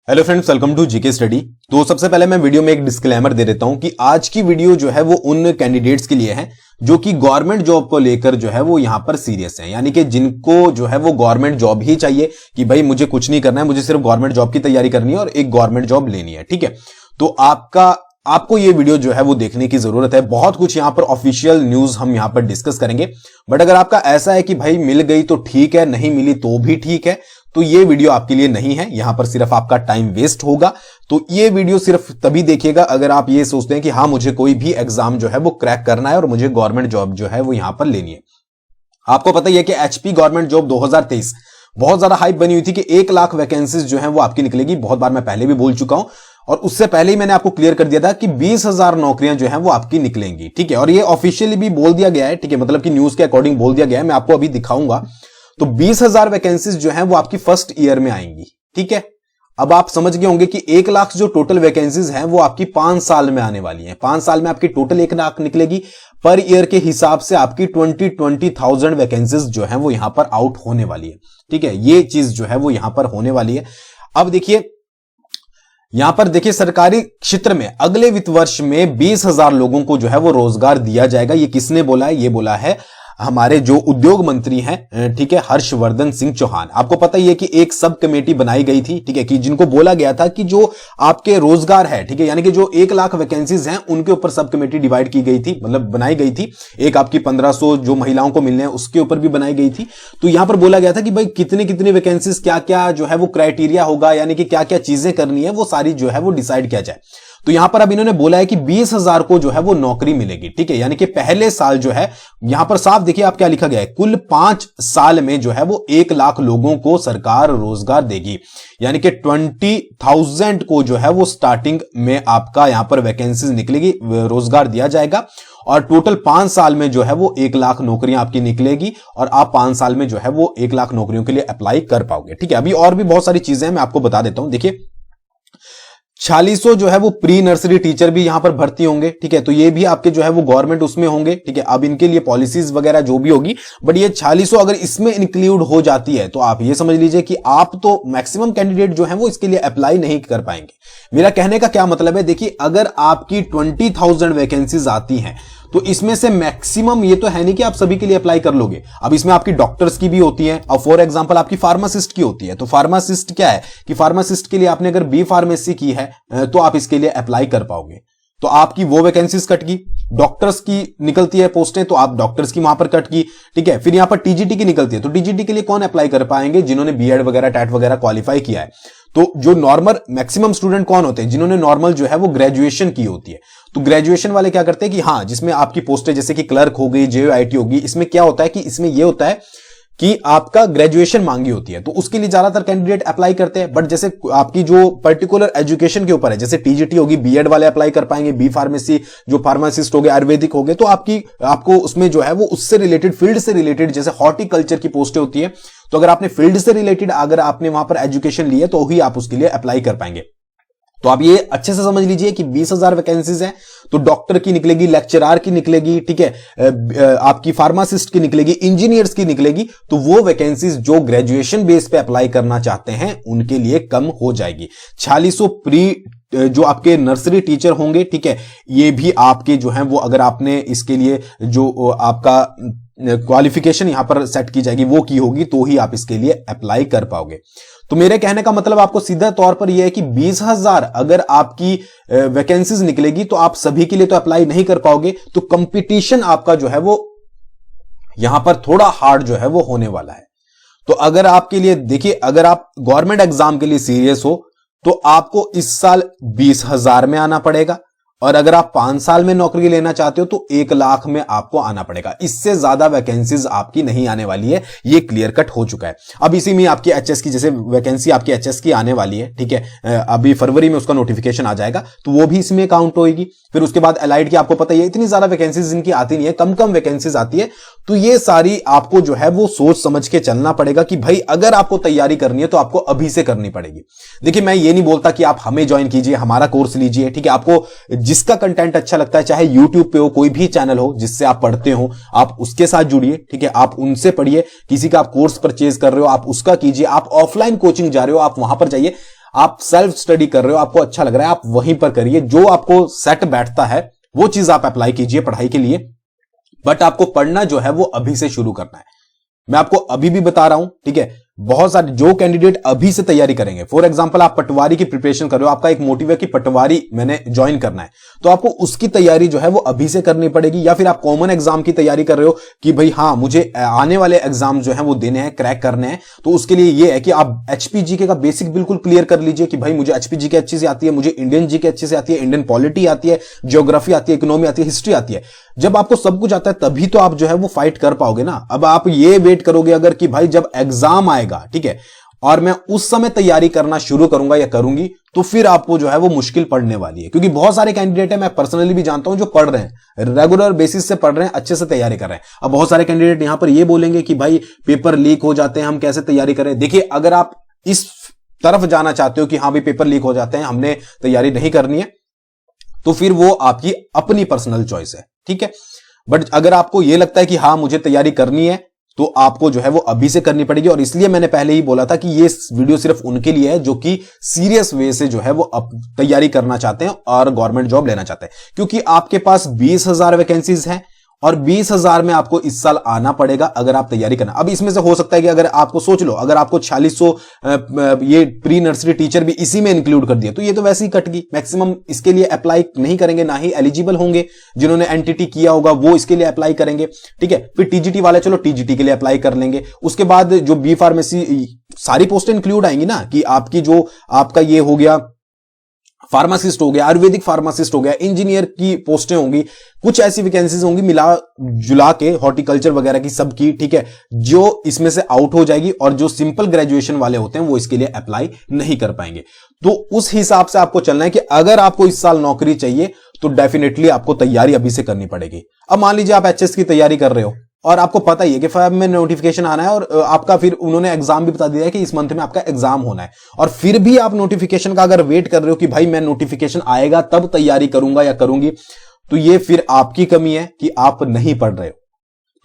Hello friends, welcome to GK study. तो सबसे पहले मैं वीडियो में एक डिस्क्लेमर दे देता हूं कि आज की वीडियो जो है वो उन कैंडिडेट्स के लिए है जो कि गवर्नमेंट जॉब को लेकर जो है वो यहां पर सीरियस है, यानी कि जिनको जो है वो गवर्नमेंट जॉब ही चाहिए कि भाई मुझे कुछ नहीं करना है, मुझे सिर्फ गवर्नमेंट जॉब की तैयारी करनी है और एक गवर्नमेंट जॉब लेनी है। ठीक है, तो आपको ये वीडियो जो है वो देखने की जरूरत है। बहुत कुछ यहां पर ऑफिशियल न्यूज हम यहां पर डिस्कस करेंगे, बट अगर आपका ऐसा है कि भाई मिल गई तो ठीक है, नहीं मिली तो भी ठीक है, तो ये वीडियो आपके लिए नहीं है। यहां पर सिर्फ आपका टाइम वेस्ट होगा। तो ये वीडियो सिर्फ तभी देखिएगा अगर आप ये सोचते हैं कि हाँ मुझे कोई भी एग्जाम जो है वो क्रैक करना है और मुझे गवर्नमेंट जॉब जो है वो यहां पर लेनी है। आपको पता ही है कि एचपी गवर्नमेंट जॉब 2023 बहुत ज्यादा हाइप बनी हुई थी कि 1 लाख वैकेंसीज जो है वो आपकी निकलेगी। बहुत बार मैं पहले भी बोल चुका हूं और उससे पहले ही मैंने आपको क्लियर कर दिया था कि 20,000 नौकरियां जो है वो आपकी निकलेंगी। ठीक है, और ये ऑफिशियली भी बोल दिया गया है। ठीक है, मतलब कि न्यूज के अकॉर्डिंग बोल दिया गया है। मैं आपको अभी दिखाऊंगा। तो 20,000 वैकेंसीज जो है वो आपकी फर्स्ट ईयर में आएंगी। ठीक है, अब आप समझ गए होंगे कि 1 लाख जो टोटल वैकेंसीज हैं वो आपकी 5 साल में आने वाली हैं। 5 साल में आपकी टोटल 1 लाख निकलेगी। पर ईयर के हिसाब से आपकी 20,000 वैकेंसीज जो है वो यहां पर आउट होने वाली है। ठीक है, ये चीज जो है वो यहां पर होने वाली है। अब देखिए यहां पर देखिए सरकारी क्षेत्र में अगले वित्त वर्ष में 20,000 लोगों को जो है वो रोजगार दिया जाएगा। ये किसने बोला है? ये बोला है हमारे जो उद्योग मंत्री हैं, ठीक है, हर्षवर्धन सिंह चौहान। आपको पता ही है कि एक सब कमेटी बनाई गई थी, ठीक है, कि जिनको बोला गया था कि जो आपके रोजगार है, ठीक है, यानी कि जो 1 लाख वैकेंसीज हैं उनके ऊपर सब कमेटी डिवाइड की गई थी, मतलब बनाई गई थी। एक आपकी 1500 जो महिलाओं को मिलने हैं उसके ऊपर भी बनाई गई थी। तो यहां पर बोला गया था कि भाई कितने कितने वैकेंसीज, क्या क्या जो है वो क्राइटेरिया होगा, यानी कि क्या क्या चीजें करनी है वो सारी जो है वो डिसाइड किया जाए। तो यहां पर अब इन्होंने बोला है कि 20,000 को जो है वो नौकरी मिलेगी। ठीक है, यानी कि पहले साल जो है यहां पर साफ देखिए आप क्या लिखा गया है, कुल 5 साल में जो है वो 1 लाख लोगों को सरकार रोजगार देगी। यानी कि 20,000 को जो है वो स्टार्टिंग में आपका यहां पर वैकेंसीज निकलेगी, रोजगार दिया जाएगा और टोटल 5 साल में जो है वो 1 लाख नौकरियां आपकी निकलेगी और आप 5 साल में जो है वो 1 लाख नौकरियों के लिए अप्लाई कर पाओगे। ठीक है, अभी और भी बहुत सारी चीजें मैं आपको बता देता हूं। देखिए 4600 जो है वो प्री नर्सरी टीचर भी यहां पर भर्ती होंगे। ठीक है, तो ये भी आपके जो है वो गवर्नमेंट उसमें होंगे। ठीक है, अब इनके लिए पॉलिसीज वगैरह जो भी होगी, बट ये 4600 अगर इसमें इंक्लूड हो जाती है तो आप ये समझ लीजिए कि आप तो मैक्सिमम कैंडिडेट जो है वो इसके लिए अप्लाई नहीं कर पाएंगे। मेरा कहने का क्या मतलब है, देखिए अगर आपकी 20,000 वैकेंसीज आती हैं तो इसमें से मैक्सिमम, ये तो है नहीं कि आप सभी के लिए अप्लाई कर लोगे। अब इसमें आपकी डॉक्टर्स की भी होती है और फॉर एग्जांपल आपकी फार्मासिस्ट की होती है। तो फार्मासिस्ट क्या है कि फार्मासिस्ट के लिए आपने अगर बी फार्मेसी की है तो आप इसके लिए अप्लाई कर पाओगे, तो आपकी वो वैकेंसीज कट गई। डॉक्टर्स की निकलती है पोस्टें तो आप डॉक्टर्स की वहां पर कट गई। ठीक है, फिर यहां पर टीजीटी की निकलती है तो टीजीटी के लिए कौन अप्लाई कर पाएंगे? जिन्होंने बीएड वगैरह टैट वगैरह क्वालिफाई किया है। तो जो नॉर्मल मैक्सिमम स्टूडेंट कौन होते हैं? जिन्होंने नॉर्मल जो है वो ग्रेजुएशन की होती है। तो ग्रेजुएशन वाले क्या करते हैं कि हाँ, जिसमें आपकी पोस्टें जैसे कि क्लर्क हो गई, जेओआईटी होगी, इसमें क्या होता है कि इसमें यह होता है कि आपका ग्रेजुएशन मांगी होती है, तो उसके लिए ज्यादातर कैंडिडेट अप्लाई करते हैं। बट जैसे आपकी जो पर्टिकुलर एजुकेशन के ऊपर है, जैसे टीजीटी होगी, बीएड वाले अप्लाई कर पाएंगे, बी फार्मेसी जो फार्मासिस्ट हो गए, आयुर्वेदिक हो गए, तो आपको उसमें जो है वो उससे रिलेटेड, फील्ड से रिलेटेड, जैसे हॉर्टिकल्चर की पोस्टें होती है, तो अगर आपने फील्ड से रिलेटेड अगर आपने वहां पर एजुकेशन ली है तो ही आप उसके लिए अप्लाई कर पाएंगे। तो आप ये अच्छे से समझ लीजिए कि 20,000 वैकेंसीज हैं तो डॉक्टर की निकलेगी, लेक्चरार की निकलेगी, ठीक है, आपकी फार्मासिस्ट की निकलेगी, इंजीनियर्स की निकलेगी। तो वो वैकेंसीज जो ग्रेजुएशन बेस पे अप्लाई करना चाहते हैं उनके लिए कम हो जाएगी। 4600 प्री जो आपके नर्सरी टीचर होंगे, ठीक है, ये भी आपके जो हैं वो अगर आपने इसके लिए जो आपका क्वालिफिकेशन यहां पर सेट की जाएगी वो की होगी तो ही आप इसके लिए अप्लाई कर पाओगे। तो मेरे कहने का मतलब आपको सीधा तौर पर यह है कि 20,000 अगर आपकी वैकेंसीज निकलेगी तो आप सभी के लिए तो अप्लाई नहीं कर पाओगे। तो कंपटीशन आपका जो है वो यहां पर थोड़ा हार्ड जो है वो होने वाला है। तो अगर आपके लिए देखिए, अगर आप गवर्नमेंट एग्जाम के लिए सीरियस हो तो आपको इस साल 20,000 में आना पड़ेगा और अगर आप 5 साल में नौकरी लेना चाहते हो तो 1 लाख में आपको आना पड़ेगा। इससे ज्यादा वैकेंसीज आपकी नहीं आने वाली है, ये क्लियर कट हो चुका है। अब इसी में आपकी एचएस की, जैसे वैकेंसी आपकी एचएस की आने वाली है, ठीक है, अभी फरवरी में उसका नोटिफिकेशन आ जाएगा तो वो भी इसमें काउंट होगी। फिर उसके बाद एलाइड की आपको पता ही है इतनी ज्यादा वैकेंसीज इनकी आती नहीं है, कम कम वैकेंसीज आती है। तो ये सारी आपको जो है वो सोच समझ के चलना पड़ेगा कि भाई अगर आपको तैयारी करनी है तो आपको अभी से करनी पड़ेगी। देखिए मैं ये नहीं बोलता कि आप हमें ज्वाइन कीजिए, हमारा कोर्स लीजिए, ठीक है, आपको जिसका कंटेंट अच्छा लगता है, चाहे यूट्यूब पे हो, कोई भी चैनल हो जिससे आप पढ़ते हो, आप उसके साथ जुड़िए, ठीक है, आप उनसे पढ़िए। किसी का आप कोर्स परचेज कर रहे हो आप उसका कीजिए, आप ऑफलाइन कोचिंग जा रहे हो आप वहां पर जाइए। आप सेल्फ स्टडी कर रहे हो, आपको अच्छा लग रहा है, आप वहीं पर करिए, जो आपको सेट बैठता है वो चीज आप अप्लाई कीजिए पढ़ाई के लिए। बट आपको पढ़ना जो है वो अभी से शुरू करना है। मैं आपको अभी भी बता रहा हूं, ठीक है। बहुत सारे जो कैंडिडेट अभी से तैयारी करेंगे, फॉर एग्जांपल आप पटवारी की प्रिपरेशन कर रहे हो, आपका एक मोटिव है कि पटवारी मैंने ज्वाइन करना है, तो आपको उसकी तैयारी जो है वो अभी से करनी पड़ेगी। या फिर आप कॉमन एग्जाम की तैयारी कर रहे हो कि भाई हाँ मुझे आने वाले एग्जाम जो है वो देने हैं, क्रैक करने हैं, तो उसके लिए ये है कि आप एचपीजीके का बेसिक बिल्कुल क्लियर कर लीजिए कि भाई मुझे एचपीजीके अच्छी से आती है, मुझे इंडियन जीके अच्छे से आती है, इंडियन पॉलिटी आती है, ज्योग्राफी आती है, इकोनॉमी आती है, हिस्ट्री आती है। जब आपको सब कुछ आता है तभी तो आप जो है वो फाइट कर पाओगे ना। अब आप ये वेट करोगे अगर कि भाई जब एग्जाम आएगा, ठीक है, और मैं उस समय तैयारी करना शुरू करूंगा या करूंगी, तो फिर आपको जो है वो मुश्किल पड़ने वाली है। क्योंकि बहुत सारे कैंडिडेट हैं, मैं पर्सनली भी जानता हूं, जो पढ़ रहे हैं, रेगुलर बेसिस से पढ़ रहे हैं, अच्छे से तैयारी कर रहे हैं। अब बहुत सारे कैंडिडेट यहां पर ये बोलेंगे कि भाई पेपर लीक हो जाते हैं, हम कैसे तैयारी करें। देखिए, अगर आप इस तरफ जाना चाहते हो कि हाँ भाई पेपर लीक हो जाते हैं, हमने तैयारी नहीं करनी है, तो फिर वो आपकी अपनी पर्सनल चॉइस है, ठीक है। बट अगर आपको यह लगता है कि हाँ मुझे तैयारी करनी है, तो आपको जो है वो अभी से करनी पड़ेगी। और इसलिए मैंने पहले ही बोला था कि ये वीडियो सिर्फ उनके लिए है जो कि सीरियस वे से जो है वो तैयारी करना चाहते हैं और गवर्नमेंट जॉब लेना चाहते हैं। क्योंकि आपके पास 20,000 वैकेंसीज हैं और 20,000 में आपको इस साल आना पड़ेगा अगर आप तैयारी करना। अब इसमें से हो सकता है कि अगर आपको सोच लो, अगर आपको 4600 ये प्री नर्सरी टीचर भी इसी में इंक्लूड कर दिया, तो ये तो वैसे ही कट गई। मैक्सिमम इसके लिए अप्लाई नहीं करेंगे, ना ही एलिजिबल होंगे। जिन्होंने एनटीटी किया होगा वो इसके लिए अप्लाई करेंगे, ठीक है। फिर टीजीटी वाले चलो टीजीटी के लिए अप्लाई कर लेंगे। उसके बाद जो बी फार्मेसी सारी पोस्टें इंक्लूड आएंगी ना, कि आपकी जो आपका ये हो गया फार्मासिस्ट हो गया, आयुर्वेदिक फार्मासिस्ट हो गया, इंजीनियर की पोस्टें होंगी, कुछ ऐसी वैकेंसीज होंगी मिला जुला के, हॉर्टिकल्चर वगैरह की सबकी, ठीक है, जो इसमें से आउट हो जाएगी। और जो सिंपल ग्रेजुएशन वाले होते हैं वो इसके लिए अप्लाई नहीं कर पाएंगे। तो उस हिसाब से आपको चलना है कि अगर आपको इस साल नौकरी चाहिए तो डेफिनेटली आपको तैयारी अभी से करनी पड़ेगी। अब मान लीजिए आप एचएस की तैयारी कर रहे हो और आपको पता ही है कि फैब में नोटिफिकेशन आना है और आपका फिर उन्होंने एग्जाम भी बता दिया है कि इस मंथ में आपका एग्जाम होना है, और फिर भी आप नोटिफिकेशन का अगर वेट कर रहे हो कि भाई मैं नोटिफिकेशन आएगा तब तैयारी करूंगा या करूंगी, तो ये फिर आपकी कमी है कि आप नहीं पढ़ रहे हो।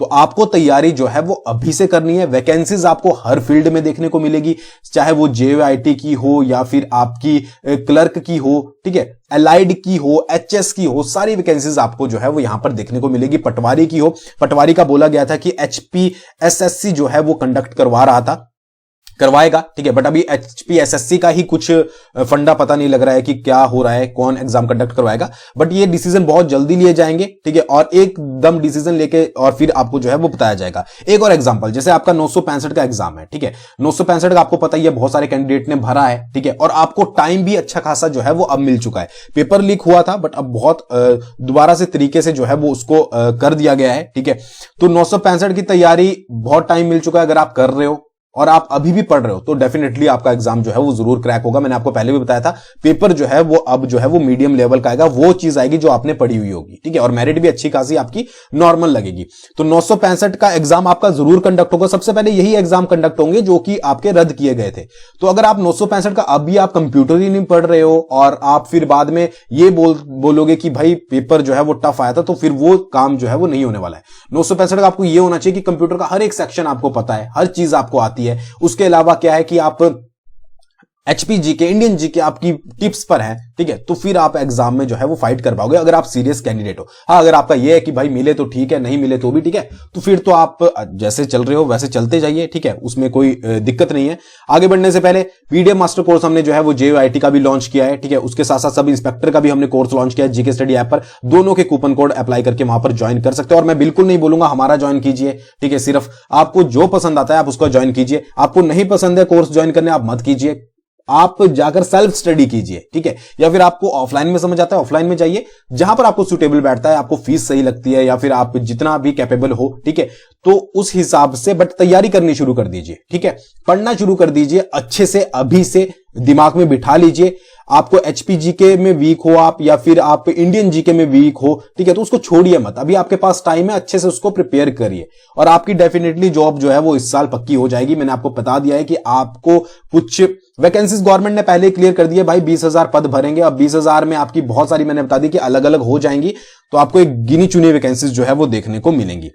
तो आपको तैयारी जो है वो अभी से करनी है। वैकेंसीज आपको हर फील्ड में देखने को मिलेगी, चाहे वो जेआईटी की हो या फिर आपकी क्लर्क की हो, ठीक है, एलाइड की हो, एचएस की हो, सारी वैकेंसीज आपको जो है वो यहां पर देखने को मिलेगी। पटवारी की हो, पटवारी का बोला गया था कि एचपीएसएससी जो है वो कंडक्ट करवाएगा, ठीक है, बट अभी एचपीएसएससी का ही कुछ फंडा पता नहीं लग रहा है कि क्या हो रहा है, कौन एग्जाम कंडक्ट करवाएगा। बट ये डिसीजन बहुत जल्दी लिए जाएंगे, ठीक है, और एकदम डिसीजन लेके और फिर आपको जो है वो बताया जाएगा। एक और एग्जांपल, जैसे आपका 965 का एग्जाम है, ठीक है, 965 का आपको पता ही है बहुत सारे कैंडिडेट ने भरा है, ठीक है, और आपको टाइम भी अच्छा खासा जो है वो अब मिल चुका है। पेपर लीक हुआ था बट अब बहुत दोबारा से तरीके से जो है वो उसको कर दिया गया है, ठीक है। तो 965 की तैयारी बहुत टाइम मिल चुका है। अगर आप कर रहे हो और आप अभी भी पढ़ रहे हो तो डेफिनेटली आपका एग्जाम जो है वो जरूर क्रैक होगा। मैंने आपको पहले भी बताया था, पेपर जो है वो अब जो है वो मीडियम लेवल का आएगा, वो चीज आएगी जो आपने पढ़ी हुई होगी, ठीक है, और मेरिट भी अच्छी खासी आपकी नॉर्मल लगेगी। तो 965 का एग्जाम आपका जरूर कंडक्ट होगा। सबसे पहले यही एग्जाम कंडक्ट होंगे जो कि आपके रद्द किए गए थे। तो अगर आप 965 का अभी आप कंप्यूटर ही नहीं पढ़ रहे हो और आप फिर बाद में ये बोलोगे कि भाई पेपर जो है वो टफ आया था, तो फिर वो काम जो है वो नहीं होने वाला है। 965 का आपको ये होना चाहिए कि कंप्यूटर का हर एक सेक्शन आपको पता है, हर चीज आपको आती है। उसके अलावा क्या है कि आप एचपीजीके, इंडियन जीके आपकी टिप्स पर है, ठीक है, तो फिर आप एग्जाम में जो है वो फाइट कर पाओगे अगर आप सीरियस कैंडिडेट हो। हाँ, अगर आपका ये है कि भाई मिले तो ठीक है, नहीं मिले तो भी ठीक है, तो फिर तो आप जैसे चल रहे हो वैसे चलते जाइए, ठीक है, उसमें कोई दिक्कत नहीं है। आगे बढ़ने से पहले पीडीएफ मास्टर कोर्स हमने जो है वो जेआईटी का भी लॉन्च किया है, ठीक है, उसके साथ साथ सब इंस्पेक्टर का भी हमने कोर्स लॉन्च किया है जीके स्टडी ऐप पर। दोनों के कूपन कोड अप्लाई करके वहां पर ज्वाइन कर सकते हो। और मैं बिल्कुल नहीं बोलूंगा हमारा ज्वाइन कीजिए, ठीक है, सिर्फ आपको जो पसंद आता है आप उसको ज्वाइन कीजिए। आपको नहीं पसंद है कोर्स ज्वाइन करने, आप मत कीजिए, आप जाकर सेल्फ स्टडी कीजिए, ठीक है, या फिर आपको ऑफलाइन में समझ आता है ऑफलाइन में जाइए, जहां पर आपको सूटेबल बैठता है, आपको फीस सही लगती है या फिर आप जितना भी कैपेबल हो, ठीक है, तो उस हिसाब से बट तैयारी करनी शुरू कर दीजिए, ठीक है, पढ़ना शुरू कर दीजिए अच्छे से, अभी से दिमाग में बिठा लीजिए। आपको एचपीजीके में वीक हो आप या फिर आप इंडियन जीके में वीक हो, ठीक है, तो उसको छोड़िए मत, अभी आपके पास टाइम है, अच्छे से उसको प्रिपेयर करिए और आपकी डेफिनेटली जॉब जो है वो इस साल पक्की हो जाएगी। मैंने आपको बता दिया है कि आपको कुछ वैकेंसीज गवर्नमेंट ने पहले क्लियर कर दिए, भाई 20,000 पद भरेंगे। अब 20,000 में आपकी बहुत सारी मैंने बता दी कि अलग अलग हो जाएंगी, तो आपको एक गिनी चुनी वैकेंसीज जो है वो देखने को मिलेंगी।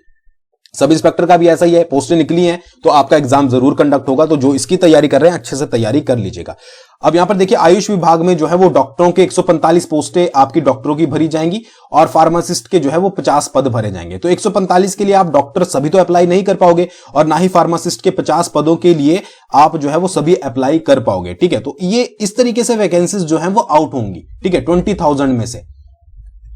सब इंस्पेक्टर का भी ऐसा ही है, पोस्टें निकली हैं तो आपका एग्जाम जरूर कंडक्ट होगा। तो जो इसकी तैयारी कर रहे हैं अच्छे से तैयारी कर लीजिएगा। अब यहां पर देखिए आयुष विभाग में जो है वो डॉक्टरों के 145 पोस्टें आपकी डॉक्टरों की भरी जाएंगी और फार्मासिस्ट के जो है वो 50 पद भरे जाएंगे। तो 145 के लिए आप डॉक्टर सभी तो अप्लाई नहीं कर पाओगे और ना ही फार्मासिस्ट के 50 पदों के लिए आप जो है वो सभी अप्लाई कर पाओगे। ठीक है, तो ये इस तरीके से वैकेंसीज जो है वो आउट होंगी। ठीक है, 20,000 में से।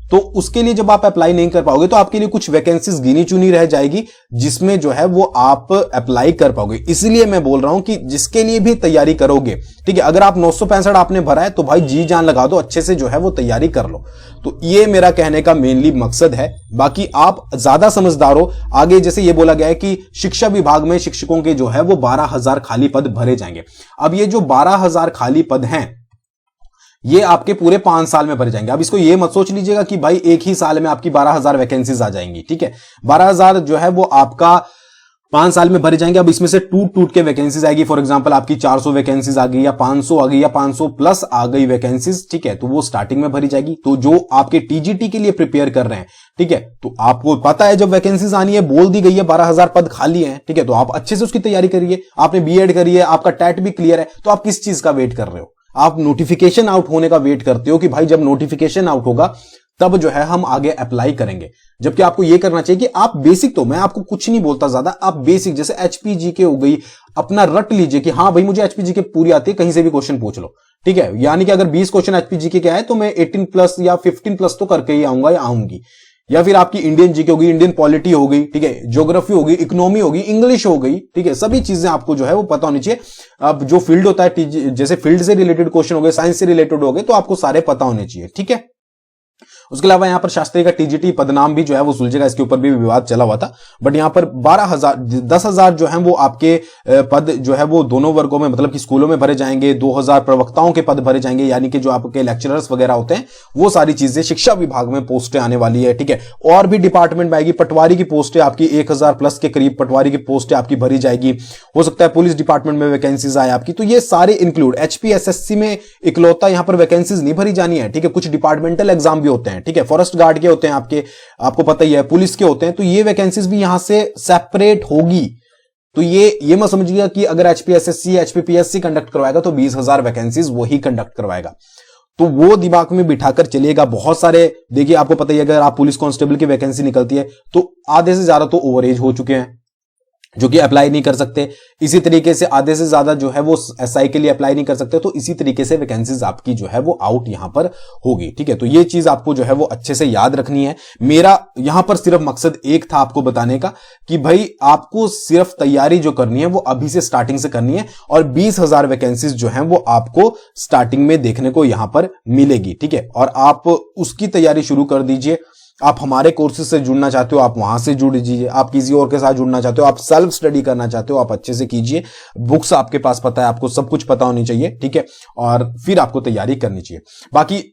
तो उसके लिए जब आप अप्लाई नहीं कर पाओगे तो आपके लिए कुछ वैकेंसीज गिनी चुनी रह जाएगी जिसमें जो है वो आप अप्लाई कर पाओगे। इसलिए मैं बोल रहा हूं कि जिसके लिए भी तैयारी करोगे, ठीक है, अगर आप 965 आपने भरा है तो भाई जी जान लगा दो, अच्छे से जो है वो तैयारी कर लो। तो ये मेरा कहने का मेनली मकसद है। बाकी आप ज्यादा समझदार हो। आगे जैसे ये बोला गया है कि शिक्षा विभाग में शिक्षकों के जो है वो 12,000 खाली पद भरे जाएंगे। अब ये जो 12,000 खाली पद हैं ये आपके पूरे 5 साल में भरे जाएंगे। अब इसको ये मत सोच लीजिएगा कि भाई एक ही साल में आपकी 12,000 वैकेंसीज आ जाएंगी। ठीक है, 12,000 जो है वो आपका 5 साल में भरे जाएंगे। अब इसमें से टूट के वैकेंसीज आएगी। फॉर एग्जांपल आपकी 400 वैकेंसीज आ गई या 500 आ गई या 500 प्लस आ गई वैकेंसीज। ठीक है, तो वो स्टार्टिंग में भरी जाएगी। तो जो आपके टीजीटी के लिए प्रिपेयर कर रहे हैं, ठीक है, तो आपको पता है जब वैकेंसीज आनी है, बोल दी गई है 12,000 पद खाली हैं। ठीक है, तो आप अच्छे से उसकी तैयारी करिए। आपने बीएड करी है, आपका टेट भी क्लियर है, तो आप किस चीज का वेट कर रहे हो? आप नोटिफिकेशन आउट होने का वेट करते हो कि भाई जब नोटिफिकेशन आउट होगा तब जो है हम आगे अप्लाई करेंगे। जबकि आपको यह करना चाहिए कि आप बेसिक, तो मैं आपको कुछ नहीं बोलता ज्यादा, आप बेसिक जैसे एचपीजीके हो गई अपना रट लीजिए कि हाँ भाई मुझे एचपीजीके पूरी आती है, कहीं से भी क्वेश्चन पूछ लो। ठीक है, यानी कि अगर 20 क्वेश्चन एचपीजीके के आए तो मैं 18 प्लस या 15 प्लस तो करके ही आऊंगा या आऊंगी। या फिर आपकी इंडियन जीके होगी, इंडियन पॉलिटी हो गई, ठीक है, ज्योग्राफी होगी, इकोनॉमी होगी, इंग्लिश हो गई। ठीक है, सभी चीजें आपको जो है वो पता होनी चाहिए। अब जो फील्ड होता है, जैसे फील्ड से रिलेटेड क्वेश्चन हो गए, साइंस से रिलेटेड हो गए, तो आपको सारे पता होने चाहिए। ठीक है, उसके अलावा यहां पर शास्त्री का टीजीटी पदनाम भी जो है वो सुलझेगा, इसके ऊपर भी विवाद चला हुआ था। बट यहां पर 10,000 जो है वो आपके पद जो है वो दोनों वर्गों में, मतलब कि स्कूलों में भरे जाएंगे। 2,000 प्रवक्ताओं के पद भरे जाएंगे, यानी कि जो आपके लेक्चरर्स वगैरह होते हैं वो सारी चीजें शिक्षा विभाग में पोस्टें आने वाली है। ठीक है, और भी डिपार्टमेंट में आएगी। पटवारी की पोस्टें आपकी 1,000 प्लस के करीब पटवारी की पोस्टें आपकी भरी जाएगी। हो सकता है पुलिस डिपार्टमेंट में वैकेंसीज आए आपकी, तो ये सारे इंक्लूड। एचपीएसएससी में इकलौता यहां पर वैकेंसीज नहीं भरी जानी है। ठीक है, कुछ डिपार्टमेंटल एग्जाम भी होते हैं। ठीक है, फॉरेस्ट गार्ड के होते हैं आपको पता ही है, पुलिस के होते हैं, तो ये वैकेंसीज भी यहां से सेपरेट होगी। तो ये मत समझिएगा कि अगर एचपीएसएससी एचपीपीएससी कंडक्ट करवाएगा तो 20,000 वैकेंसीज वही कंडक्ट करवाएगा। तो वो दिमाग में बिठाकर चलिएगा। बहुत सारे, देखिए आपको पता ही है, अगर आप पुलिस कांस्टेबल की वैकेंसी निकलती है तो आधे से ज्यादा तो ओवरएज हो चुके हैं जो कि अप्लाई नहीं कर सकते। इसी तरीके से आधे से ज्यादा जो है वो एसआई के लिए अप्लाई नहीं कर सकते। तो इसी तरीके से वैकेंसीज आपकी जो है वो आउट यहां पर होगी। ठीक है, तो ये चीज आपको जो है वो अच्छे से याद रखनी है। मेरा यहां पर सिर्फ मकसद एक था आपको बताने का कि भाई आपको सिर्फ तैयारी जो करनी है वो अभी से स्टार्टिंग से करनी है और 20,000 वैकेंसीज जो है वो आपको स्टार्टिंग में देखने को यहां पर मिलेगी। ठीक है, और आप उसकी तैयारी शुरू कर दीजिए। आप हमारे कोर्सेज से जुड़ना चाहते हो, आप वहां से जुड़ दीजिए। आप किसी और के साथ जुड़ना चाहते हो, आप सेल्फ स्टडी करना चाहते हो, आप अच्छे से कीजिए। बुक्स आपके पास पता है, आपको सब कुछ पता होनी चाहिए। ठीक है, और फिर आपको तैयारी करनी चाहिए। बाकी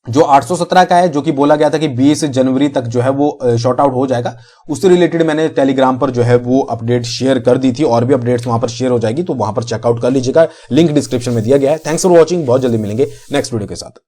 जो 817 का है, जो कि बोला गया था कि 20 जनवरी तक जो है वो शॉर्ट आउट हो जाएगा, उससे रिलेटेड मैंने टेलीग्राम पर जो है वो अपडेट शेयर कर दी थी। और भी अपडेट्स वहां पर शेयर हो जाएगी, तो वहां पर चेकआउट कर लीजिएगा। लिंक डिस्क्रिप्शन में दिया गया है। Thanks for watching. बहुत जल्दी मिलेंगे नेक्स्ट वीडियो के साथ।